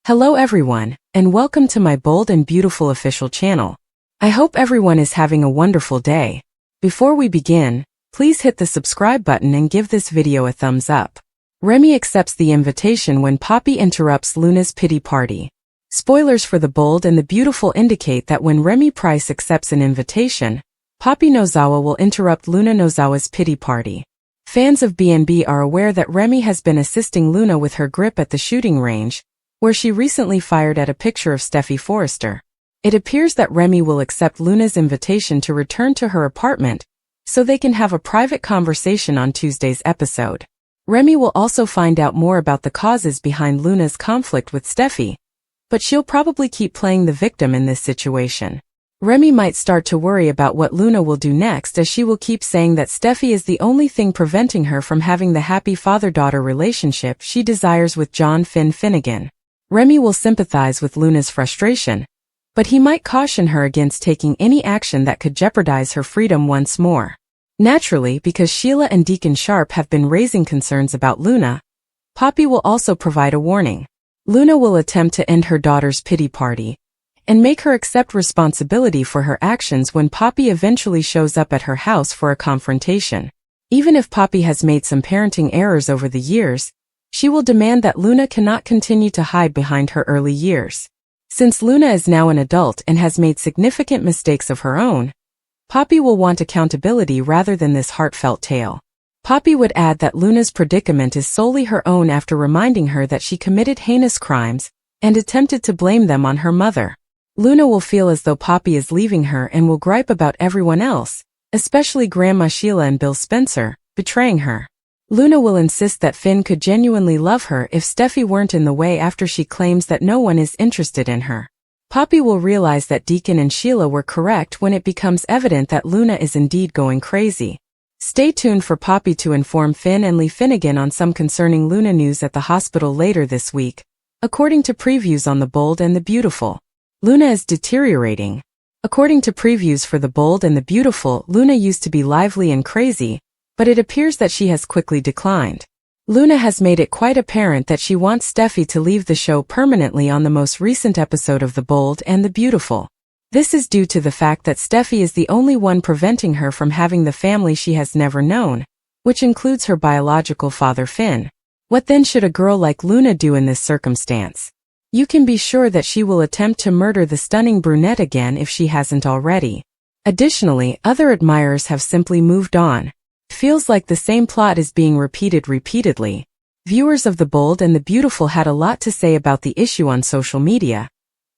Hello everyone, and welcome to my bold and beautiful official channel. I hope everyone is having a wonderful day. Before we begin, please hit the subscribe button and give this video a thumbs up. Remy accepts the invitation when Poppy interrupts Luna's pity party. Spoilers for The Bold and the Beautiful indicate that when Remy Price accepts an invitation, Poppy Nozawa will interrupt Luna Nozawa's pity party. Fans of B&B are aware that Remy has been assisting Luna with her grip at the shooting range, where she recently fired at a picture of Steffy Forrester. It appears that Remy will accept Luna's invitation to return to her apartment, so they can have a private conversation on Tuesday's episode. Remy will also find out more about the causes behind Luna's conflict with Steffy, but she'll probably keep playing the victim in this situation. Remy might start to worry about what Luna will do next, as she will keep saying that Steffy is the only thing preventing her from having the happy father-daughter relationship she desires with John Finnegan. Remy will sympathize with Luna's frustration, but he might caution her against taking any action that could jeopardize her freedom once more. Naturally, because Sheila and Deacon Sharp have been raising concerns about Luna, Poppy will also provide a warning. Luna will attempt to end her daughter's pity party and make her accept responsibility for her actions when Poppy eventually shows up at her house for a confrontation. Even if Poppy has made some parenting errors over the years, she will demand that Luna cannot continue to hide behind her early years. Since Luna is now an adult and has made significant mistakes of her own, Poppy will want accountability rather than this heartfelt tale. Poppy would add that Luna's predicament is solely her own after reminding her that she committed heinous crimes and attempted to blame them on her mother. Luna will feel as though Poppy is leaving her and will gripe about everyone else, especially Grandma Sheila and Bill Spencer, betraying her. Luna will insist that Finn could genuinely love her if Steffy weren't in the way after she claims that no one is interested in her. Poppy will realize that Deacon and Sheila were correct when it becomes evident that Luna is indeed going crazy. Stay tuned for Poppy to inform Finn and Lee Finnegan on some concerning Luna news at the hospital later this week. According to previews on The Bold and the Beautiful, Luna is deteriorating. According to previews for The Bold and the Beautiful, Luna used to be lively and crazy, but it appears that she has quickly declined. Luna has made it quite apparent that she wants Steffy to leave the show permanently on the most recent episode of The Bold and the Beautiful. This is due to the fact that Steffy is the only one preventing her from having the family she has never known, which includes her biological father Finn. What then should a girl like Luna do in this circumstance? You can be sure that she will attempt to murder the stunning brunette again if she hasn't already. Additionally, other admirers have simply moved on. Feels like the same plot is being repeated repeatedly. Viewers of The Bold and the Beautiful had a lot to say about the issue on social media,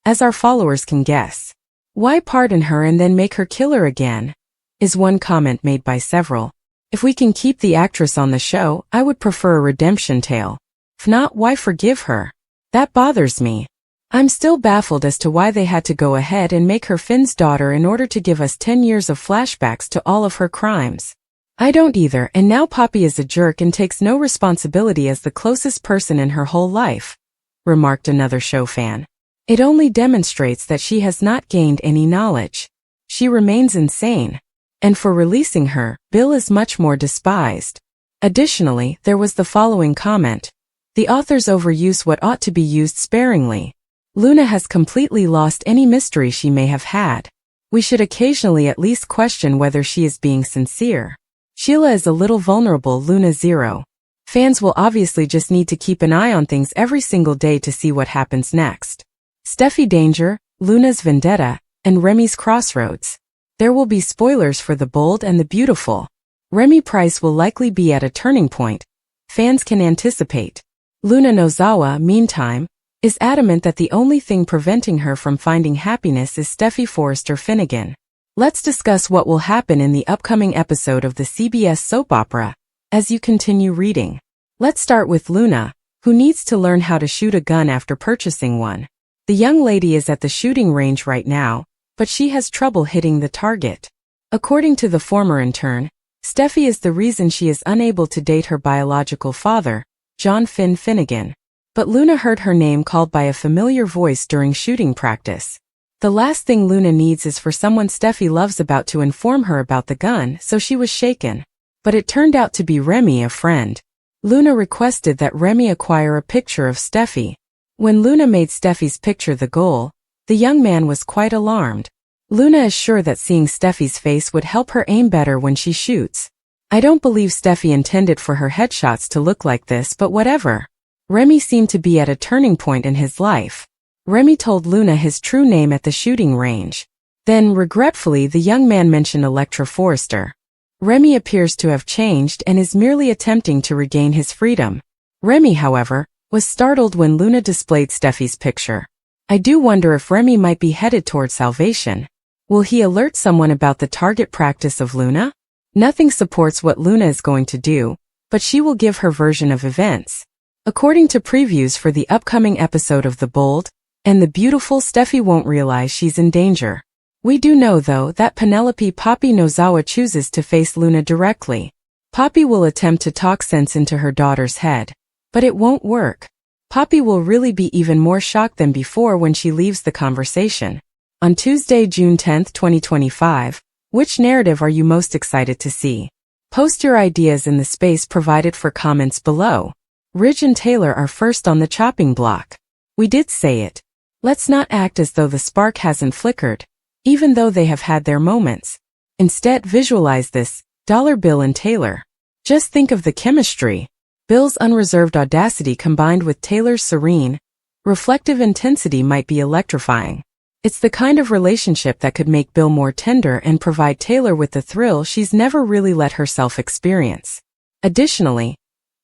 as our followers can guess. Why pardon her and then make her kill her again? Is one comment made by several. If we can keep the actress on the show, I would prefer a redemption tale. If not, why forgive her? That bothers me. I'm still baffled as to why they had to go ahead and make her Finn's daughter in order to give us 10 years of flashbacks to all of her crimes. I don't either, and now Poppy is a jerk and takes no responsibility as the closest person in her whole life, remarked another show fan. It only demonstrates that she has not gained any knowledge. She remains insane. And for releasing her, Bill is much more despised. Additionally, there was the following comment. The authors overuse what ought to be used sparingly. Luna has completely lost any mystery she may have had. We should occasionally at least question whether she is being sincere. Sheila is a little vulnerable. Luna zero. Fans will obviously just need to keep an eye on things every single day to see what happens next. Steffy danger, Luna's vendetta, and Remy's crossroads. There will be spoilers for The Bold and the Beautiful. Remy Price will likely be at a turning point. Fans can anticipate. Luna Nozawa, meantime, is adamant that the only thing preventing her from finding happiness is Steffy Forrester Finnegan. Let's discuss what will happen in the upcoming episode of the CBS soap opera, as you continue reading. Let's start with Luna, who needs to learn how to shoot a gun after purchasing one. The young lady is at the shooting range right now, but she has trouble hitting the target. According to the former intern, Steffy is the reason she is unable to date her biological father, John Finnegan. But Luna heard her name called by a familiar voice during shooting practice. The last thing Luna needs is for someone Steffy loves about to inform her about the gun, so she was shaken. But it turned out to be Remy, a friend. Luna requested that Remy acquire a picture of Steffy. When Luna made Steffy's picture the goal, the young man was quite alarmed. Luna is sure that seeing Steffy's face would help her aim better when she shoots. I don't believe Steffy intended for her headshots to look like this, but whatever. Remy seemed to be at a turning point in his life. Remy told Luna his true name at the shooting range. Then, regretfully, the young man mentioned Electra Forrester. Remy appears to have changed and is merely attempting to regain his freedom. Remy, however, was startled when Luna displayed Steffy's picture. I do wonder if Remy might be headed toward salvation. Will he alert someone about the target practice of Luna? Nothing supports what Luna is going to do, but she will give her version of events. According to previews for the upcoming episode of The Bold and the Beautiful, Steffy won't realize she's in danger. We do know, though, that Penelope Poppy Nozawa chooses to face Luna directly. Poppy will attempt to talk sense into her daughter's head, but it won't work. Poppy will really be even more shocked than before when she leaves the conversation. On Tuesday, June 10, 2025, which narrative are you most excited to see? Post your ideas in the space provided for comments below. Ridge and Taylor are first on the chopping block. We did say it. Let's not act as though the spark hasn't flickered, even though they have had their moments. Instead, visualize this, Bill and Taylor. Just think of the chemistry. Bill's unreserved audacity combined with Taylor's serene, reflective intensity might be electrifying. It's the kind of relationship that could make Bill more tender and provide Taylor with the thrill she's never really let herself experience. Additionally,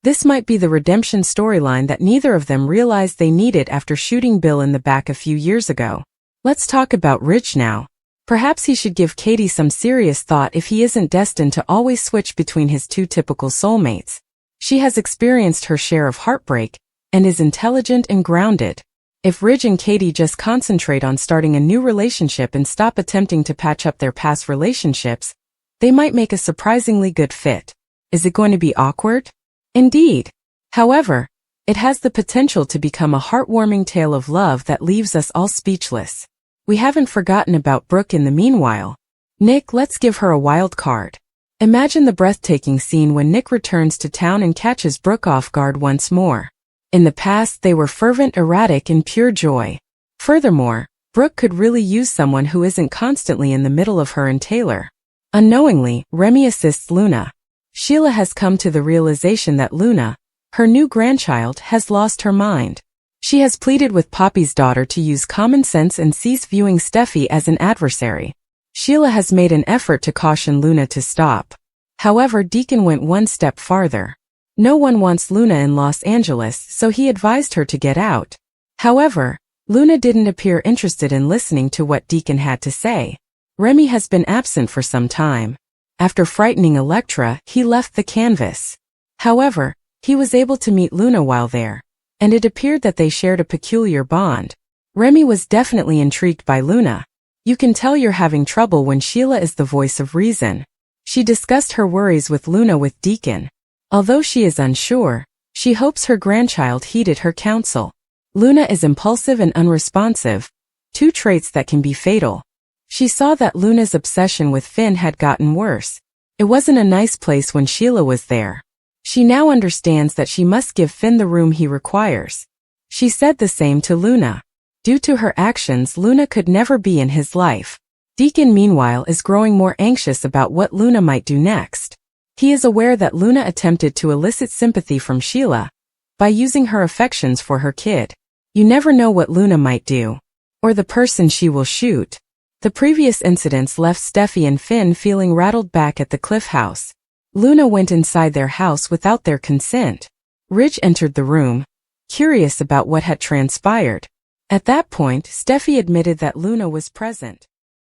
this might be the redemption storyline that neither of them realized they needed after shooting Bill in the back a few years ago. Let's talk about Ridge now. Perhaps he should give Katie some serious thought if he isn't destined to always switch between his two typical soulmates. She has experienced her share of heartbreak and is intelligent and grounded. If Ridge and Katie just concentrate on starting a new relationship and stop attempting to patch up their past relationships, they might make a surprisingly good fit. Is it going to be awkward? Indeed. However, it has the potential to become a heartwarming tale of love that leaves us all speechless. We haven't forgotten about Brooke in the meanwhile. Nick, let's give her a wild card. Imagine the breathtaking scene when Nick returns to town and catches Brooke off guard once more. In the past, they were fervent, erratic, and pure joy. Furthermore, Brooke could really use someone who isn't constantly in the middle of her and Taylor. Unknowingly, Remy assists Luna. Sheila has come to the realization that Luna, her new grandchild, has lost her mind. She has pleaded with Poppy's daughter to use common sense and cease viewing Steffy as an adversary. Sheila has made an effort to caution Luna to stop. However, Deacon went one step farther. No one wants Luna in Los Angeles, so he advised her to get out. However, Luna didn't appear interested in listening to what Deacon had to say. Remy has been absent for some time. After frightening Electra, he left the canvas. However, he was able to meet Luna while there, and it appeared that they shared a peculiar bond. Remy was definitely intrigued by Luna. You can tell you're having trouble when Sheila is the voice of reason. She discussed her worries with Luna with Deacon. Although she is unsure, she hopes her grandchild heeded her counsel. Luna is impulsive and unresponsive, two traits that can be fatal. She saw that Luna's obsession with Finn had gotten worse. It wasn't a nice place when Sheila was there. She now understands that she must give Finn the room he requires. She said the same to Luna. Due to her actions, Luna could never be in his life. Deacon, meanwhile, is growing more anxious about what Luna might do next. He is aware that Luna attempted to elicit sympathy from Sheila by using her affections for her kid. You never know what Luna might do, or the person she will shoot. The previous incidents left Steffy and Finn feeling rattled back at the Cliff House. Luna went inside their house without their consent. Ridge entered the room, curious about what had transpired. At that point, Steffy admitted that Luna was present.